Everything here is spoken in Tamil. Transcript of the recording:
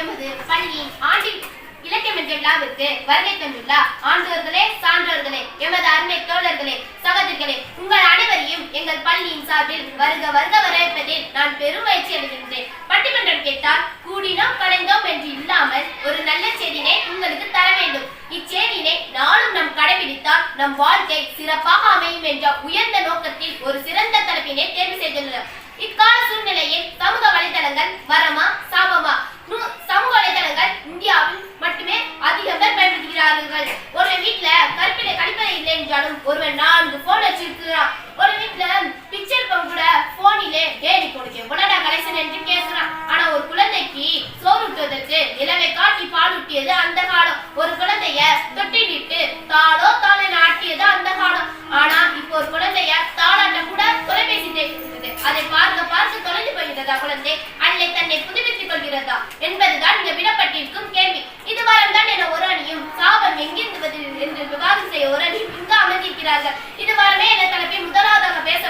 எமது பள்ளியின் ஆண்டின் இலக்கியம் என்ற விழாவிற்கு வருகை தந்துள்ள ஆண்டோர்களே, சான்றோர்களே, எமது அருமை தோழர்களே, சகோதரிகளே, உங்கள் அனைவரையும் எங்கள் பள்ளியின் சார்பில் வருக வருக வரவேற்பதில் நான் பெரும் மகிழ்ச்சி அடைகின்றேன். பட்டிமன்றம் கேட்டால் கூடினோம் கலைந்தோம் என்று இல்லாமல் ஒரு நல்ல செய்தினை உங்களுக்கு தர வேண்டும். இச்செய்தினை நாளும் நாம் கடைபிடித்தால் நம் வாழ்க்கை சிறப்பாக அமையும் என்ற உயர்ந்த நோக்கத்தில் ஒரு சிறந்த தலைப்பினை தேர்வு செய்துள்ளனர். இக்கால சூழ்நிலையில் சமூக வலைதளங்கள் வரமா சாபமா? சமூக வலைதளங்கள் இந்தியாவில் மட்டுமே அதிகம் பேர் பயன்படுத்துகிறார்கள். ஒரு வீட்டுல கழிப்பறை இல்லை என்றாலும் ஒருவன் 4 போன் வச்சிருக்கிறான். ஒரு வீட்டுல பிக்சர் கூட போனிலே டேடி கொடுக்க உடனே கலெக்ஷன் என்று கேட்கிறான். ஆனா ஒரு குழந்தைக்கு சோறு ஊட்டுவதற்கு நிலவை காட்டி பால் ஊட்டியது அந்த காலம். ஒரு குழந்தைய தொட்டிலிட்டு தாளோ தாளை ஆட்டியது அந்த காலம். ஆனா இப்போ ஒரு குழந்தைய தாளாட்ட கூட தொலைபேசி தேர்ந்தது. அதை பார்க்க பார்க்க தொலைந்து போகிறதா குழந்தை, அல்லை தன்னை புதுப்பித்துக் கொள்கிறதா என்பதுதான் இங்க விடப்பட்டிருக்கும் கேள்வி. இது வாரம்தான் என ஒரு அணியும் சாபம் எங்கிருந்து என்று விவாதம் செய்ய ஒரு அணியும் இங்கு அமர்ந்திருக்கிறார்கள். இது வாரமே என தலைப்பை முதலாவதாக பேச